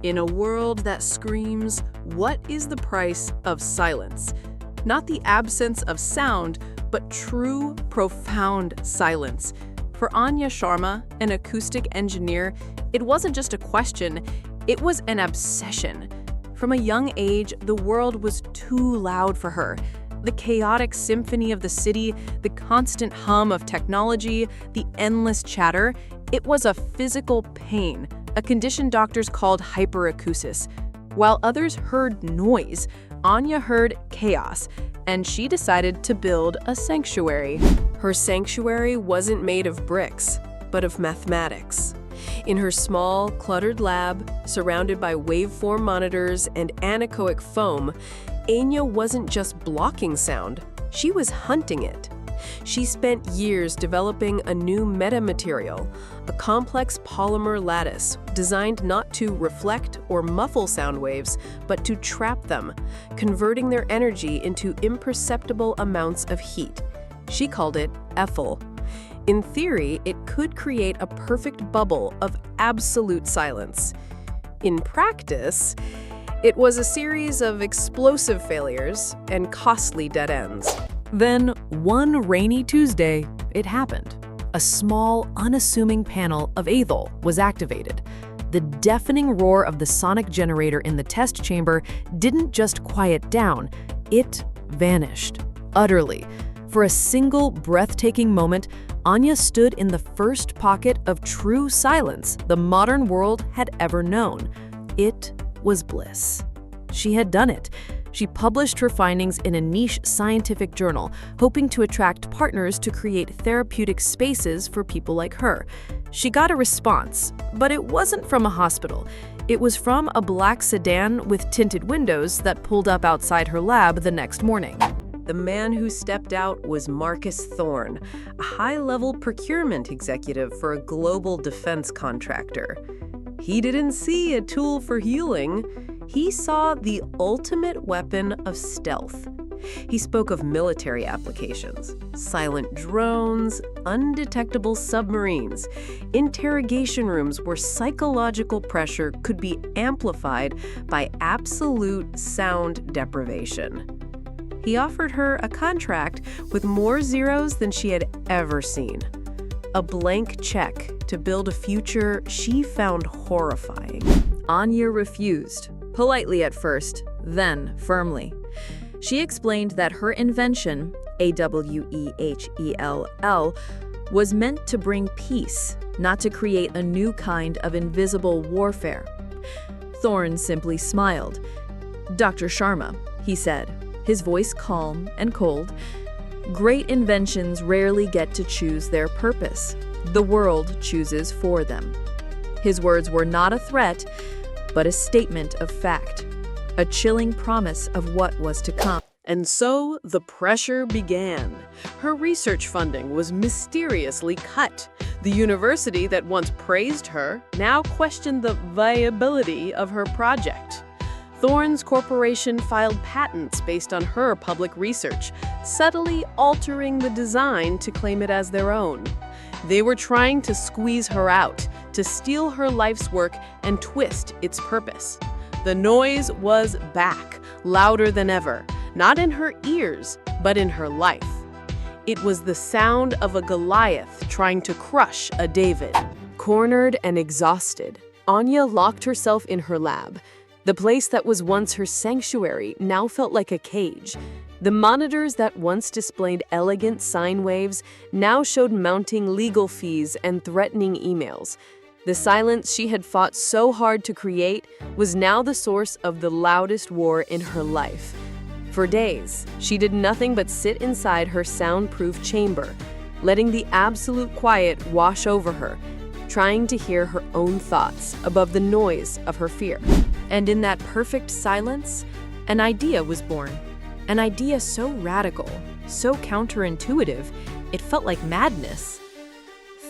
In a world that screams, what is the price of silence? Not the absence of sound, but true, profound silence. For Anya Sharma, an acoustic engineer, it wasn't just a question, it was an obsession. From a young age, the world was too loud for her. The chaotic symphony of the city, the constant hum of technology, the endless chatter, it was a physical pain, a condition doctors called hyperacusis. While others heard noise, Anya heard chaos, and she decided to build a sanctuary. Her sanctuary wasn't made of bricks, but of mathematics. In her small, cluttered lab, surrounded by waveform monitors and anechoic foam, Anya wasn't just blocking sound, she was hunting it. She spent years developing a new metamaterial, a complex polymer lattice designed not to reflect or muffle sound waves, but to trap them, converting their energy into imperceptible amounts of heat. She called it Eiffel. In theory, it could create a perfect bubble of absolute silence. In practice, it was a series of explosive failures and costly dead ends. Then, one rainy Tuesday, it happened. A small, unassuming panel of Eiffel was activated. The deafening roar of the sonic generator in the test chamber didn't just quiet down, it vanished, utterly. For a single, breathtaking moment, Anya stood in the first pocket of true silence the modern world had ever known. It was bliss. She had done it. She published her findings in a niche scientific journal, hoping to attract partners to create therapeutic spaces for people like her. She got a response, but it wasn't from a hospital. It was from a black sedan with tinted windows that pulled up outside her lab the next morning. The man who stepped out was Marcus Thorne, a high-level procurement executive for a global defense contractor. He didn't see a tool for healing. He saw the ultimate weapon of stealth. He spoke of military applications, silent drones, undetectable submarines, interrogation rooms where psychological pressure could be amplified by absolute sound deprivation. He offered her a contract with more zeros than she had ever seen. A blank check to build a future she found horrifying. Anya refused, politely at first, then firmly. She explained that her invention, AWEHELL, was meant to bring peace, not to create a new kind of invisible warfare. Thorne simply smiled. "Dr. Sharma," he said, his voice calm and cold, "great inventions rarely get to choose their purpose. The world chooses for them." His words were not a threat, but a statement of fact, a chilling promise of what was to come. And so the pressure began. Her research funding was mysteriously cut. The university that once praised her now questioned the viability of her project. Thorne's corporation filed patents based on her public research, subtly altering the design to claim it as their own. They were trying to squeeze her out, to steal her life's work and twist its purpose. The noise was back, louder than ever, not in her ears, but in her life. It was the sound of a Goliath trying to crush a David. Cornered and exhausted, Anya locked herself in her lab. The place that was once her sanctuary now felt like a cage. The monitors that once displayed elegant sine waves now showed mounting legal fees and threatening emails. The silence she had fought so hard to create was now the source of the loudest war in her life. For days, she did nothing but sit inside her soundproof chamber, letting the absolute quiet wash over her, trying to hear her own thoughts above the noise of her fear. And in that perfect silence, an idea was born. An idea so radical, so counterintuitive, it felt like madness.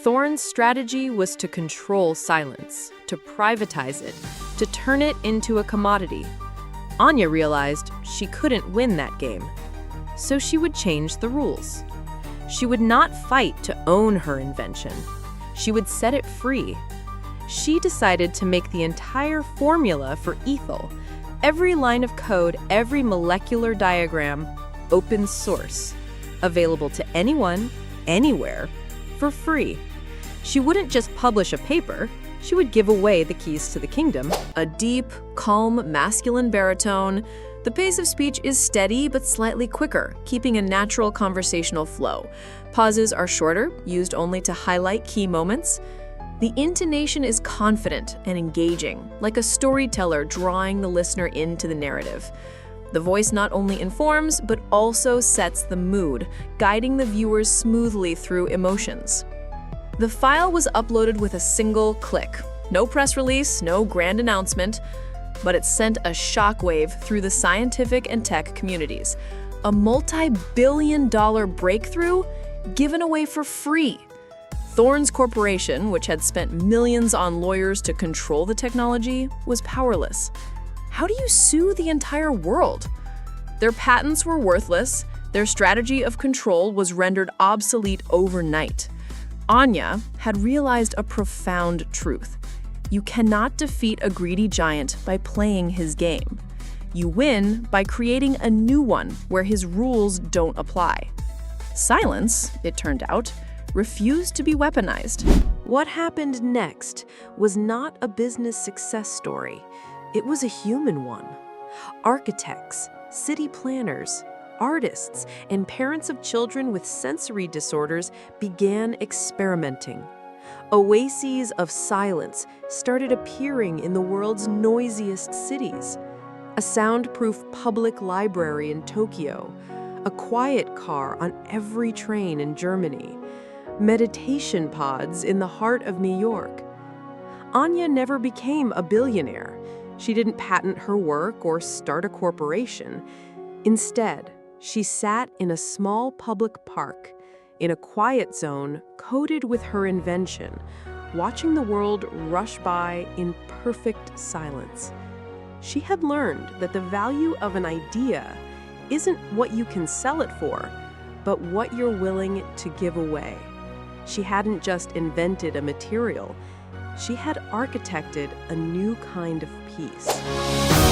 Thorne's strategy was to control silence, to privatize it, to turn it into a commodity. Anya realized she couldn't win that game, so she would change the rules. She would not fight to own her invention. She would set it free. she decided to make the entire formula for ethyl, every line of code, every molecular diagram, open source, available to anyone, anywhere, for free. She wouldn't just publish a paper, she would give away the keys to the kingdom. A deep, calm, masculine baritone. The pace of speech is steady but slightly quicker, keeping a natural conversational flow. Pauses are shorter, used only to highlight key moments. The intonation is confident and engaging, like a storyteller drawing the listener into the narrative. The voice not only informs, but also sets the mood, guiding the viewers smoothly through emotions. The file was uploaded with a single click. No press release, no grand announcement, but it sent a shockwave through the scientific and tech communities. A multi-billion-dollar breakthrough given away for free. Thorne's corporation, which had spent millions on lawyers to control the technology, was powerless. How do you sue the entire world? Their patents were worthless. Their strategy of control was rendered obsolete overnight. Anya had realized a profound truth. You cannot defeat a greedy giant by playing his game. You win by creating a new one where his rules don't apply. Silence, it turned out, refused to be weaponized. What happened next was not a business success story. It was a human one. Architects, city planners, artists, and parents of children with sensory disorders began experimenting. Oases of silence started appearing in the world's noisiest cities. A soundproof public library in Tokyo, a quiet car on every train in Germany, meditation pods in the heart of New York. Anya never became a billionaire. She didn't patent her work or start a corporation. Instead, she sat in a small public park, in a quiet zone coated with her invention, watching the world rush by in perfect silence. She had learned that the value of an idea isn't what you can sell it for, but what you're willing to give away. She hadn't just invented a material, she had architected a new kind of peace.